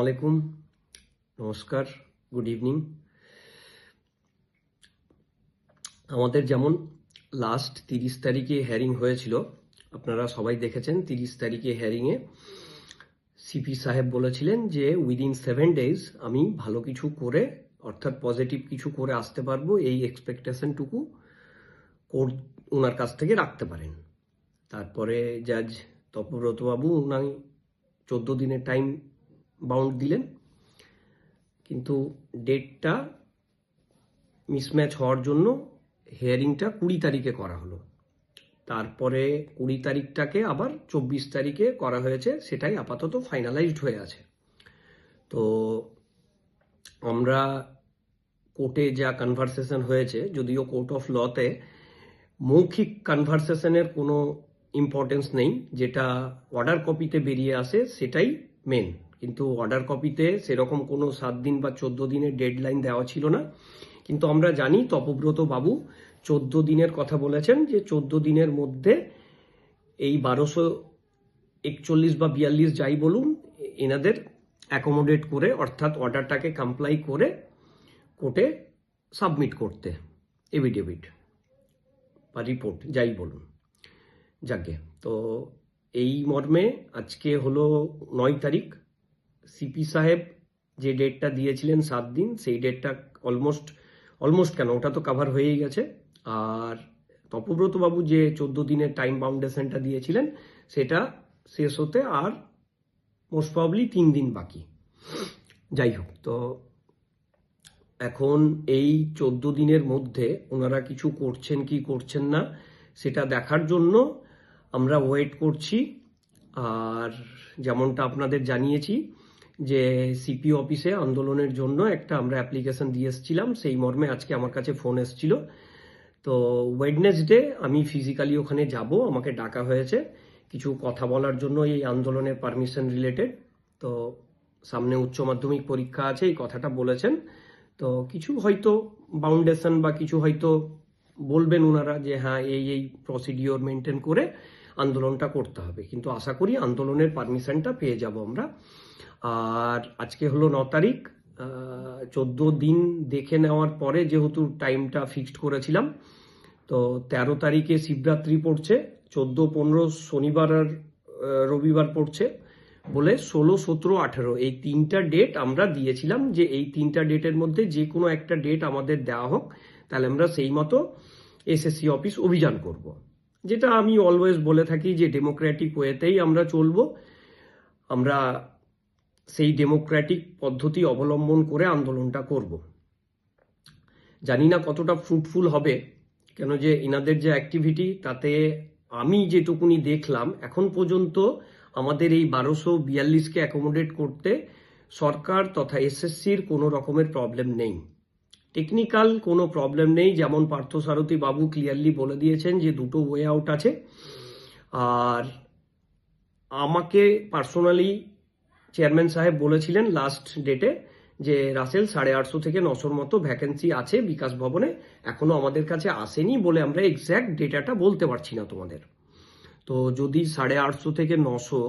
আলাইকুম, নমস্কার, good evening. আমাদের যেমন লাস্ট 30 তারিখে হেয়ারিং হয়েছিল, আপনারা সবাই দেখেছেন। 30 তারিখে হেয়ারিংয়ে সিপি সাহেব বলেছিলেন যে উইদিন 7 ডেজ আমি ভালো কিছু করে, অর্থাৎ পজিটিভ কিছু করে আসতে পারবো, এই এক্সপেকটেশনটুকু ওনার কাছ থেকে রাখতে পারেন। তারপরে জাজ তপব্রতবাবু উনি 14 দিনের টাইম বাউন্ড দিলেন, কিন্তু ডেটটা মিসম্যাচ হওয়ার জন্য হিয়ারিংটা 20 তারিখে করা হলো। তারপরে 20 তারিখটাকে আবার 24 তারিখে করা হয়েছে, সেটাই আপাতত ফাইনালাইজড হয়ে আছে। তো আমরা কোর্টে যা কনভারসেশন হয়েছে, যদিও কোর্ট অফ লতে মৌখিক কনভারসেশনের কোনো ইম্পর্টেন্স নেই, যেটা অর্ডার কপিতে বেরিয়ে আসে সেটাই মেন। কিন্তু অর্ডার কপিতে সেরকম কোনো 7 দিন বা 14 দিনের ডেডলাইন দেওয়া ছিল না। কিন্তু আমরা জানি তপব্রত বাবু 14 দিনের কথা বলেছেন, যে 14 দিনের মধ্যে এই 1241 বা 42 যাই বলুন, এনাদের অ্যাকোমোডেট করে, অর্থাৎ অর্ডারটাকে কমপ্লাই করে কোর্টে সাবমিট করতে, এভিডেভিট বা রিপোর্ট যাই বলুন। যাকে তো এই মর্মে আজকে হলো 9 তারিখ। সিপি সাহেব যে ডেটটা দিয়েছিলেন 7 দিন, সেই ডেটটা অলমোস্ট কেন, ওটা তো কভার হয়েই গেছে। আর তপব্রত বাবু যে 14 দিনের টাইম বাউন্ডেশনটা দিয়েছিলেন, সেটা শেষ হতে আর মোস্ট প্রবাবলি 3 দিন বাকি। যাই হোক, তো এখন এই 14 দিনের মধ্যে ওনারা কিছু করছেন কি করছেন না সেটা দেখার জন্য আমরা ওয়েট করছি। আর যেমনটা আপনাদের জানিয়েছি যে সিপি অফিসে আন্দোলনের জন্য একটা আমরা অ্যাপ্লিকেশন দিয়ে এসেছিলাম, সেই মর্মে আজকে আমার কাছে ফোন এসেছিল। তো ওয়েডনেসডে আমি ফিজিক্যালি ওখানে যাব, আমাকে ডাকা হয়েছে কিছু কথা বলার জন্য এই আন্দোলনের পারমিশন রিলেটেড। তো সামনে উচ্চ মাধ্যমিক পরীক্ষা আছে, এই কথাটা বলেছেন। তো কিছু হয়তো বাউন্ডেশন বা কিছু হয়তো বলবেন ওনারা যে হ্যাঁ এই প্রসিডিওর মেনটেন করে আন্দোলনটা করতে হবে, কিন্তু আশা করি আন্দোলনের পারমিশনটা পেয়ে যাব আমরা। আর আজকে হলো 9 তারিখ, 14 দিন দেখে নেওয়ার পরে যেহেতু টাইমটা ফিক্সড করেছিলাম, তো 13 তারিখে শিবরাত্রি পড়ছে, 14, 15 শনিবার আর রবিবার পড়ছে বলে 16, 17, 18 এই 3টা ডেট আমরা দিয়েছিলাম, যে এই 3টা ডেটের মধ্যে যে কোনো একটা ডেট আমাদের দেওয়া হোক, তাহলে আমরা সেই মতো এসএসসি অফিস অভিযান করব। যেটা আমি অলওয়েজ বলে থাকি যে ডেমোক্রেটিক ওয়েতেই আমরা চলবো, আমরা সেই ডেমোক্রেটিক পদ্ধতি অবলম্বন করে আন্দোলনটা করব। জানি না কতটা ফ্রুটফুল হবে, কেন যে ইনাদের যে অ্যাক্টিভিটি, তাতে আমি যেটুকুনি দেখলাম এখন পর্যন্ত আমাদের এই 1242কে অ্যাকোমোডেট করতে সরকার তথা এসএসসির কোনো রকমের প্রবলেম নেই, টেকনিক্যাল কোনো প্রবলেম নেই। যেমন পার্থসারথী বাবু ক্লিয়ারলি বলে দিয়েছেন যে দুটো ওয়ে আউট আছে। আর আমাকে পার্সোনালি চেয়ারম্যান সাহেব বলেছিলেন লাস্ট ডেটে যে রাসেল 850 থেকে 900 মতো ভ্যাকেন্সি আছে বিকাশ ভবনে, এখনো আমাদের কাছে আসেনি বলে আমরা এক্স্যাক্ট ডেটাটা বলতে পারছি না তোমাদের। তো যদি 850 থেকে 900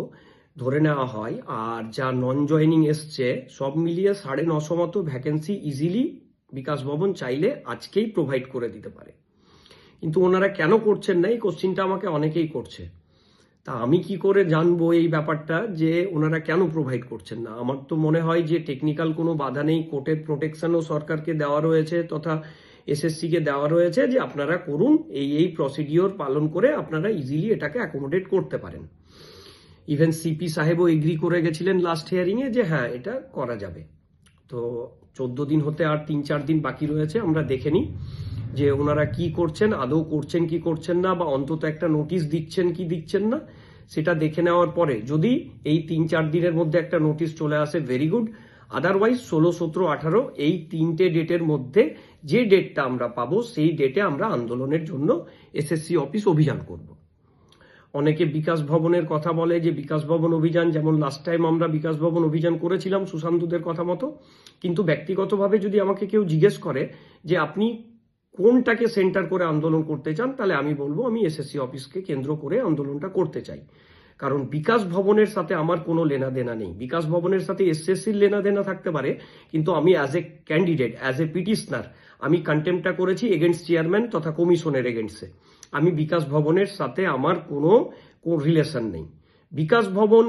ধরে নেওয়া হয়, আর যা নন জয়েনিং এসছে, সব মিলিয়ে 950 মতো ভ্যাকেন্সি ইজিলি বিকাশ ভবন চাইলে আজকেই প্রোভাইড করে দিতে পারে। কিন্তু ওনারা কেন করছেন না, এই কোশ্চিনটা আমাকে অনেকেই করছে। তা আমি কি করে জানবো এই ব্যাপারটা যে ওনারা কেন প্রোভাইড করছেন না? আমার তো মনে হয় যে টেকনিক্যাল কোনো বাধা নেই, কোর্টের প্রোটেকশনও সরকারকে দেওয়া রয়েছে তথা এসএসসিকে দেওয়া রয়েছে, যে আপনারা করুন, এই প্রসিডিওর পালন করে আপনারা ইজিলি এটাকে অ্যাকোমোডেট করতে পারেন। ইভেন সিপি সাহেবও এগ্রি করে গেছিলেন লাস্ট হিয়ারিংয়ে যে হ্যাঁ এটা করা যাবে। তো 14 দিন হতে আর 3-4 দিন বাকি রয়েছে, আমরা দেখে নিই যে ওনারা কি করছেন, আদৌ করছেন কি করছেন না, বা অন্তত একটা নোটিশ দিচ্ছেন কি দিচ্ছেন না, সেটা দেখে নেওয়ার পরে যদি এই 3-4 দিনের মধ্যে একটা নোটিশ চলে আসে, ভেরি গুড। আদারওয়াইজ 16, 17, 18 এই 3টে ডেটের মধ্যে যে ডেটটা আমরা পাবো, সেই ডেটে আমরা আন্দোলনের জন্য এসএসসি অফিস অভিযান করব। অনেকে বিকাশ ভবনের কথা বলে যে বিকাশ ভবন অভিযান, যেমন লাস্ট টাইম আমরা বিকাশ ভবন অভিযান করেছিলাম সুশান্তদের কথা মতো। কিন্তু ব্যক্তিগতভাবে যদি আমাকে কেউ জিজ্ঞেস করে যে আপনি কোনটাকে সেন্টার করে আন্দোলন করতে চান, তাহলে আমি বলবো আমি এসএসসি অফিসকে কেন্দ্র করে আন্দোলনটা করতে চাই। কারণ বিকাশ ভবনের সাথে আমার কোনো লেনাদেনা নেই। বিকাশ ভবনের সাথে এসএসসির লেনাদেনা থাকতে পারে, কিন্তু আমি as a candidate, as a petitioner আমি কন্টেম্পটা করেছি এগেনস্ট চেয়ারম্যান তথা কমিশনের এগেনস্টে। আমি বিকাশ ভবনের সাথে আমার কোনো রিলেশন নেই। বিকাশ ভবন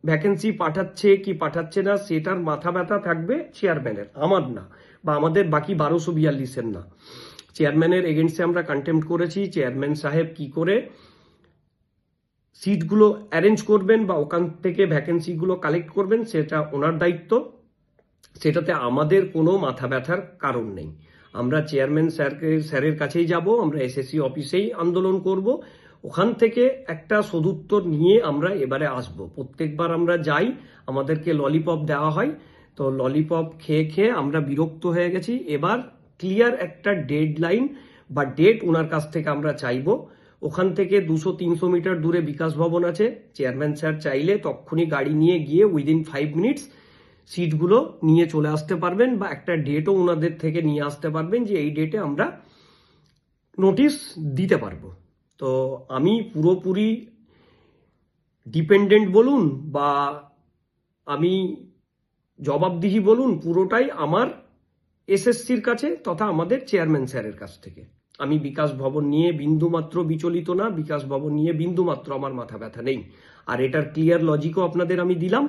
ভ্যাকেন্সি পাঠাচ্ছে কি পাঠাচ্ছে না সেটার মাথা ব্যথা থাকবে চেয়ারম্যানের, আমার না, বা আমাদের বাকি 1242-এর না। চেয়ারম্যানের এগেনস্টে আমরা কন্টেম্প্ট করেছি। চেয়ারম্যান সাহেব কি করে সিটগুলো অ্যারেঞ্জ করবেন বা ওখান থেকে ভ্যাকেন্সিগুলো কালেক্ট করবেন সেটা ওনার দায়িত্ব, সেটাতে আমাদের কোনো মাথা ব্যথার কারণ নেই। আমরা চেয়ারম্যান স্যারের কাছেই যাব, আমরা এসএসসি অফিসেই আন্দোলন করব, ওখান থেকে একটা সদুত্তর নিয়ে আমরা এবারে আসব। প্রত্যেকবার আমরা যাই, আমাদেরকে ললিপপ দেওয়া হয়, তো ললিপপ খেয়ে খেয়ে আমরা বিরক্ত হয়ে গেছি। এবার ক্লিয়ার একটা ডেডলাইন বা ডেট ওনার কাছ থেকে আমরা চাইব। ওখান থেকে 200-300 মিটার দূরে বিকাশ ভবন আছে। চেয়ারম্যান স্যার চাইলে তক্ষুনি গাড়ি নিয়ে গিয়ে উইদিন 5 মিনিটস সিটগুলো নিয়ে চলে আসতে পারবেন, বা একটা ডেটও ওনাদের থেকে নিয়ে আসতে পারবেন যে এই ডেটে আমরা নোটিশ দিতে পারবো। তো আমি পুরোপুরি ডিপেন্ডেন্ট বলুন বা আমি জবাবদিহি বলুন, পুরোটাই আমার এসএসসির কাছে তথা আমাদের চেয়ারম্যান স্যারের কাছ থেকে। আমি বিকাশ ভবন নিয়ে বিন্দুমাত্র বিচলিত না, বিকাশ ভবন নিয়ে বিন্দুমাত্র আমার মাথা ব্যথা নেই। আর এটার ক্লিয়ার লজিকও আপনাদের আমি দিলাম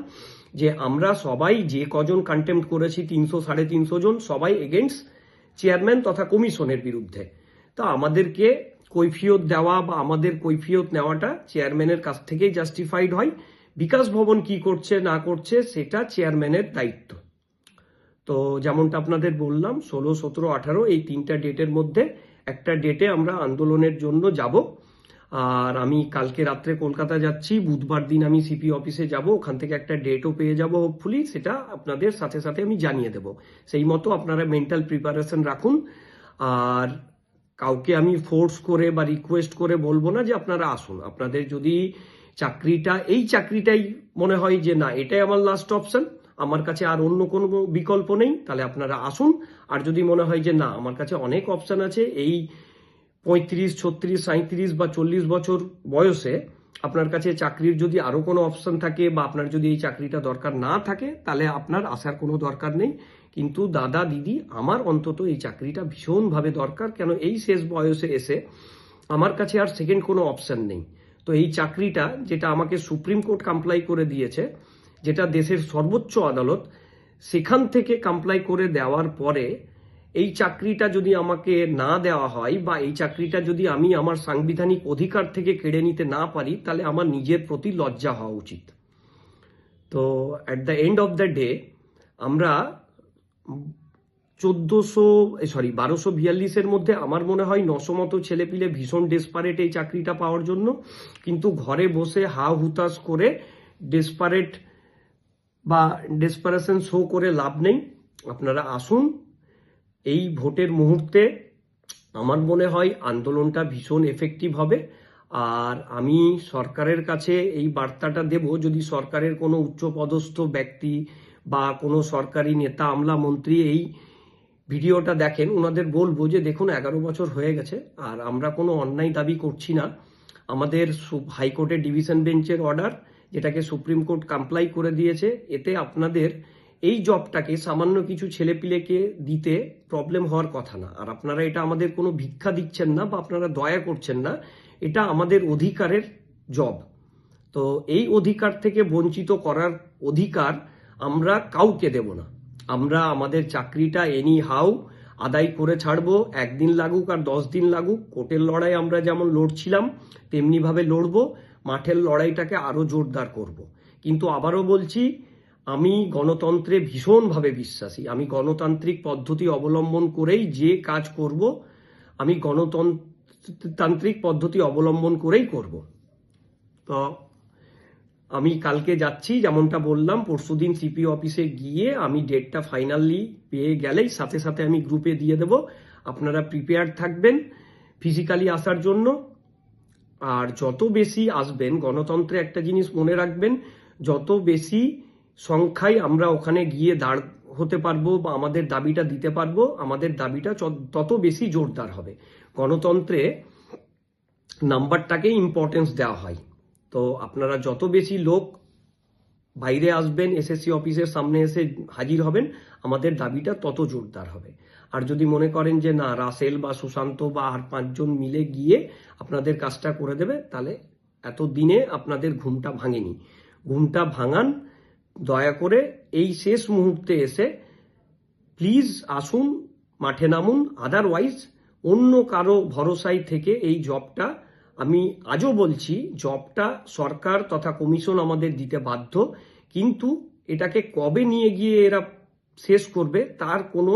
যে আমরা সবাই যে কজন কন্টেম্প্ট করেছি 300-350 জন, সবাই এগেনস্ট চেয়ারম্যান তথা কমিশনের বিরুদ্ধে। তা আমাদেরকে কৈফিয়ত দেওয়া বা আমাদের কৈফিয়ত নেওয়াটা চেয়ারম্যানের কাছ থেকেই জাস্টিফাইড হয়। বিকাশ ভবন কি করছে না করছে সেটা চেয়ারম্যানের দায়িত্ব। তো যেমনটা আপনাদের বললাম 16, 17, 18 এই 3টা ডেটের মধ্যে একটা ডেটে আমরা আন্দোলনের জন্য যাব। আর আমি কালকে রাত্রে কলকাতা যাচ্ছি, বুধবার দিন আমি সিপি অফিসে যাব, ওখান থেকে একটা ডেটও পেয়ে যাব হোপফুলি, সেটা আপনাদের সাথে সাথে আমি জানিয়ে দেব। সেই মতো আপনারা মেন্টাল প্রিপারেশন রাখুন। আর কাউকে আমি ফোর্স করে বা রিকোয়েস্ট করে বলবো না যে আপনারা আসুন। আপনাদের যদি এই চাকরিটাই মনে হয় যে না এটাই আমার লাস্ট অপশন, আমার কাছে আর অন্য কোনো বিকল্প নেই, তাহলে আপনারা আসুন। আর যদি মনে হয় যে না আমার কাছে অনেক অপশন আছে, এই 35, 36, 37 বা 40 বছর বয়সে আপনার কাছে চাকরির যদি আরো কোনো অপশন থাকে বা আপনার যদি এই চাকরিটা দরকার না থাকে, তাহলে আপনার আসার কোনো দরকার নেই। কিন্তু দাদা দিদি, আমার অন্তত এই চাকরিটা ভীষণভাবে দরকার, কেন এই শেষ বয়সে এসে আমার কাছে আর সেকেন্ড কোনো অপশন নেই। তো এই চাকরিটা যেটা আমাকে সুপ্রিম কোর্ট কমপ্লাই করে দিয়েছে, যেটা দেশের সর্বোচ্চ আদালত, সেখান থেকে কমপ্লাই করে দেওয়ার পরে এই চাকরিটা যদি আমাকে না দেওয়া হয় বা এই চাকরিটা যদি আমি আমার সাংবিধানিক অধিকার থেকে কেড়ে নিতে না পারি, তাহলে আমার নিজের প্রতি লজ্জা হওয়া উচিত। তো at the end of the day আমরা 1242-এর মধ্যে আমার মনে হয় 900 মতো ছেলেপিলে ভীষণ ডেসপারেট এই চাকরিটা পাওয়ার জন্য, কিন্তু ঘরে বসে হা হুতাশ করে ডেসপারেশন শো করে লাভ নেই। আপনারা আসুন। এই ভোটের মুহূর্তে আমার মনে হয় আন্দোলনটা ভীষণ এফেক্টিভ হবে। আর আমি সরকারের কাছে এই বার্তাটা দেব, যদি সরকারের কোনো উচ্চপদস্থ ব্যক্তি বা কোনো সরকারি নেতা, আমলা, মন্ত্রী এই ভিডিওটা দেখেন, ওনাদের বলবো যে দেখুন 11 বছর হয়ে গেছে আর আমরা কোনো অন্যায় দাবি করছি না। আমাদের হাইকোর্টের ডিভিশন বেঞ্চের অর্ডার, যেটাকে সুপ্রিম কোর্ট কমপ্লাই করে দিয়েছে, এতে আপনাদের এই জবটাকে সামান্য কিছু ছেলেপিলেকে দিতে প্রবলেম হওয়ার কথা না। আর আপনারা এটা আমাদের কোনো ভিক্ষা দিচ্ছেন না বা আপনারা দয়া করছেন না, এটা আমাদের অধিকারের জব। তো এই অধিকার থেকে বঞ্চিত করার অধিকার আমরা কাউকে দেব না। আমরা আমাদের চাকরিটা এনি হাউ আদায় করে ছাড়বো, 1 দিন লাগুক আর 10 দিন লাগুক। কোর্টের লড়াই আমরা যেমন লড়ছিলাম তেমনিভাবে লড়বো, মাঠের লড়াইটাকে আরো জোরদার করব। কিন্তু আবারও বলছি, আমি গণতন্ত্রে ভীষণভাবে বিশ্বাসী। আমি গণতান্ত্রিক পদ্ধতি অবলম্বন করেই যে কাজ করব, আমি গণতান্ত্রিক পদ্ধতি অবলম্বন করেই করব। তো আমি কালকে যাচ্ছি, যেমনটা বললাম, পরশুদিন সিপি অফিসে গিয়ে আমি ডেটটা ফাইনালি পেয়ে গেলেই সাথে সাথে আমি গ্রুপে দিয়ে দেব। আপনারা প্রিপেয়ার থাকবেন ফিজিক্যালি আসার জন্য। আর যত বেশি আসবেন, গণতন্ত্রে একটা জিনিস মনে রাখবেন, যত বেশি সংখ্যায় আমরা ওখানে গিয়ে দাঁড় হতে পারবো বা আমাদের দাবিটা দিতে পারবো, আমাদের দাবিটা তত বেশি জোরদার হবে। গণতন্ত্রে নাম্বারটাকে ইম্পর্টেন্স দেওয়া হয়। তো আপনারা যত বেশি লোক বাইরে আসবেন, এসএসসি অফিসের সামনে এসে হাজির হবেন, আমাদের দাবিটা তত জোরদার হবে। আর যদি মনে করেন যে না, রাসেল বা সুশান্ত বা আর 5 জন মিলে গিয়ে আপনাদের কাজটা করে দেবে, তাহলে এত দিনে আপনাদের ঘুমটা ভাঙেনি। ঘুমটা ভাঙান, দয়া করে এই শেষ মুহূর্তে এসে প্লিজ আসুন, মাঠে নামুন। আদারওয়াইজ অন্য কারো ভরসায় থেকে এই জবটা, আমি আজও বলছি, জবটা সরকার তথা কমিশন আমাদের দিতে বাধ্য, কিন্তু এটাকে কবে নিয়ে গিয়ে এরা শেষ করবে তার কোনো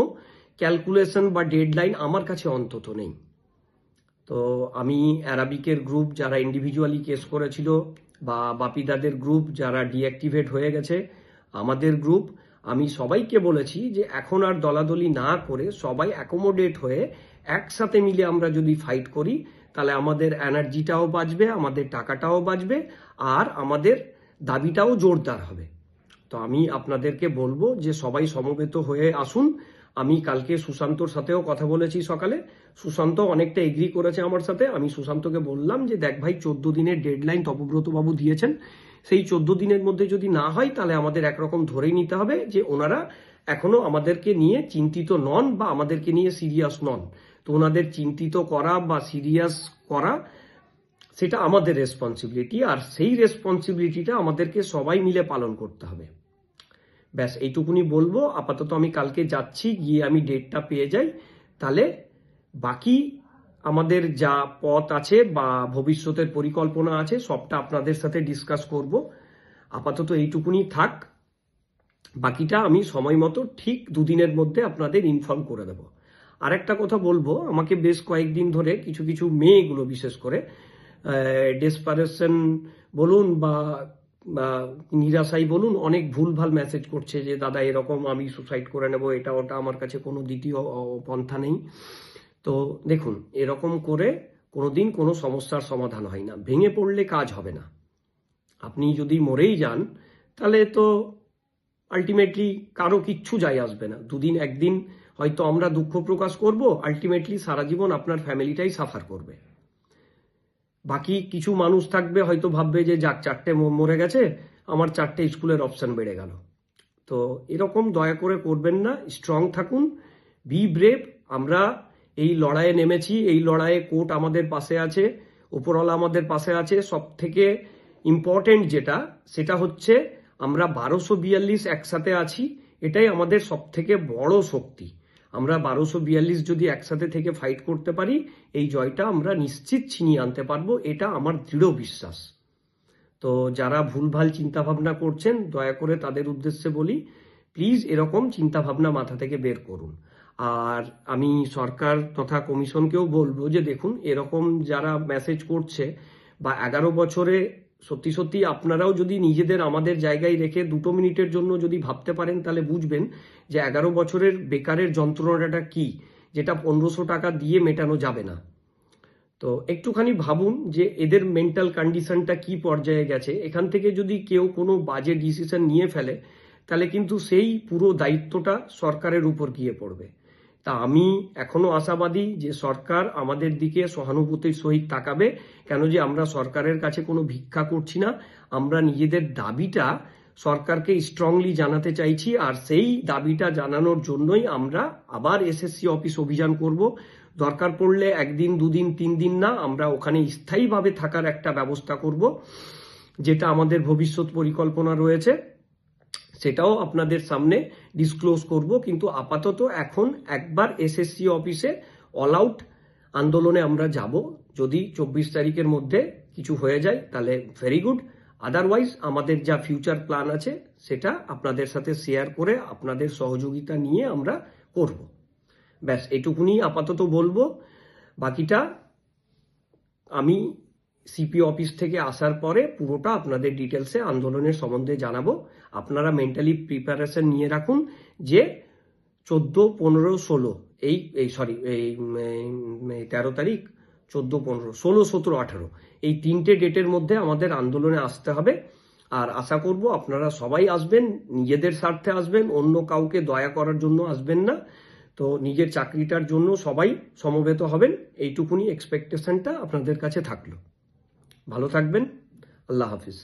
ক্যালকুলেশন বা ডেডলাইন আমার কাছে অন্তত নেই। তো আমি অ্যারাবিকের গ্রুপ যারা ইন্ডিভিজুয়ালি কেস করেছিল, বা বাপিদাদের গ্রুপ যারা ডিঅ্যাক্টিভেট হয়ে গেছে, আমাদের গ্রুপ, আমি সবাইকে বলেছি যে এখন আর দলাদলি না করে সবাই অ্যাকোমোডেট হয়ে একসাথে মিলে আমরা যদি ফাইট করি, তাহলে আমাদের এনার্জিটাও বাঁচবে, আমাদের টাকাটাও বাঁচবে, আর আমাদের দাবিটাও জোরদার হবে। তো আমি আপনাদেরকে বলবো যে সবাই সমবেত হয়ে আসুন। আমি কালকে সুশান্তর সাথেও কথা বলেছি সকালে, সুশান্ত অনেকটা এগ্রি করেছে আমার সাথে। আমি সুশান্তকে বললাম যে দেখ ভাই, 14 দিনের ডেডলাইন তপব্রত বাবু দিয়েছেন, সেই 14 দিনের মধ্যে যদি না হয় তাহলে আমাদের একরকম ধরেই নিতে হবে যে ওনারা এখনো আমাদেরকে নিয়ে চিন্তিত নন বা আমাদেরকে নিয়ে সিরিয়াস নন। তো ওনাদের চিন্তিত করা বা সিরিয়াস করা, সেটা আমাদের রেসপন্সিবিলিটি, আর সেই রেসপন্সিবিলিটিটা আমাদেরকে সবাই মিলে পালন করতে হবে। ব্যাস এইটুকুনি বলবো। আপাতত আমি কালকে যাচ্ছি, গিয়ে আমি ডেটটা পেয়ে যাই, তাহলে বাকি আমাদের যা পথ আছে বা ভবিষ্যতের পরিকল্পনা আছে সবটা আপনাদের সাথে ডিসকাস করব। আপাতত এইটুকুনি থাক, বাকিটা আমি সময় মতো ঠিক 2 দিনের মধ্যে আপনাদের ইনফর্ম করে দেব। আর একটা কথা বলবো, আমাকে বেশ কয়েকদিন ধরে কিছু কিছু মেয়েগুলো বিশেষ করে ডেসপারেশন বলুন বা নিরাশাই বলুন, অনেক ভুলভাল মেসেজ করছে যে দাদা এরকম আমি সুসাইড করে নেব, এটা ওটা, আমার কাছে কোনো দ্বিতীয় পন্থা নেই। তো দেখুন, এরকম করে কোনোদিন কোনো সমস্যার সমাধান হয় না। ভেঙে পড়লে কাজ হবে না। আপনি যদি মরেই যান তাহলে তো আলটিমেটলি কারো কিচ্ছু যায় আসবে না। 2 দিন 1 দিন হয়তো আমরা দুঃখ প্রকাশ করব, আলটিমেটলি সারা জীবন আপনার ফ্যামিলিটাই সাফার করবে। বাকি কিছু মানুষ থাকবে, হয়তো ভাববে যে যাক 4টে মরে গেছে, আমার 4টে স্কুলের অপশন বেড়ে গেল। তো এরকম দয়া করে করবেন না। স্ট্রং থাকুন, বি ব্রেভ। আমরা এই লড়াইয়ে নেমেছি, এই লড়াইয়ে কোর্ট আমাদের পাশে আছে, উপরওয়ালা আমাদের পাশে আছে। সব থেকে ইম্পর্টেন্ট যেটা, সেটা হচ্ছে আমরা 1242 একসাথে আছি, এটাই আমাদের সব থেকে বড় শক্তি। আমরা 1242 যদি একসাথে থেকে ফাইট করতে পারি, এই জয়টা আমরা নিশ্চিত ছিনিয়ে আনতে পারবো, এটা আমার দৃঢ় বিশ্বাস। তো যারা ভুলভাল চিন্তাভাবনা করছেন, দয়া করে তাদের উদ্দেশ্যে বলি, প্লিজ এরকম চিন্তাভাবনা মাথা থেকে বের করুন। আর আমি সরকার তথা কমিশনকেও বলবো যে দেখুন, এরকম যারা মেসেজ করছে বা 11 বছরে সত্যি সত্যি আপনারাও যদি নিজেদের আমাদের জায়গায় রেখে 2 মিনিটের জন্য যদি ভাবতে পারেন, তাহলে বুঝবেন যে 11 বছরের বেকারের যন্ত্রণাটা কি, যেটা 1500 টাকা দিয়ে মেটানো যাবে না। তো একটুখানি ভাবুন যে এদের মেন্টাল কন্ডিশনটা কি পর্যায়ে গেছে। এখান থেকে যদি কেউ কোনো বাজে ডিসিশন নিয়ে ফেলে, তাহলে কিন্তু সেই পুরো দায়িত্বটা সরকারের উপর গিয়ে পড়বে। তা আমি এখনো আশাবাদী যে সরকার আমাদের দিকে সহানুভূতির সহিত তাকাবে। কেন যে আমরা সরকারের কাছে কোনো ভিক্ষা করছি না, আমরা নিজেদের দাবিটা সরকারকে স্ট্রংলি জানাতে চাইছি। আর সেই দাবিটা জানানোর জন্যই আমরা আবার এসএসসি অফিস অভিযান করব। দরকার পড়লে 1 দিন 2 দিন 3 দিন না, আমরা ওখানে স্থায়ীভাবে থাকার একটা ব্যবস্থা করব, যেটা আমাদের ভবিষ্যৎ পরিকল্পনা রয়েছে, সেটাও আপনাদের সামনে ডিসক্লোজ করব। কিন্তু আপাতত এখন একবার এসএসসি অফিসে অল আউট আন্দোলনে আমরা যাব। যদি 24 তারিখের মধ্যে কিছু হয়ে যায় তাহলে ভেরি গুড, আদারওয়াইজ আমাদের যা ফিউচার প্ল্যান আছে সেটা আপনাদের সাথে শেয়ার করে আপনাদের সহযোগিতা নিয়ে আমরা করব। ব্যাস এটুকুনি আপাতত বলবো। বাকিটা আমি সিপি অফিস থেকে আসার পরে পুরোটা আপনাদের ডিটেলসে আন্দোলনের সম্বন্ধে জানাবো। আপনারা মেন্টালি প্রিপারেশন নিয়ে রাখুন যে 14, 15, 16 এই 13 তারিখ, 14, 15, 16, 17, 18 এই 3টে ডেটের মধ্যে আমাদের আন্দোলনে আসতে হবে। আর আশা করব আপনারা সবাই আসবেন, নিজেদের স্বার্থে আসবেন, অন্য কাউকে দয়া করার জন্য আসবেন না। তো নিজের চাকরিটার জন্য সবাই সমবেত হবেন, এইটুকুনি এক্সপেকটেশনটা আপনাদের কাছে থাকলো। ভালো থাকবেন, আল্লাহ হাফিজ।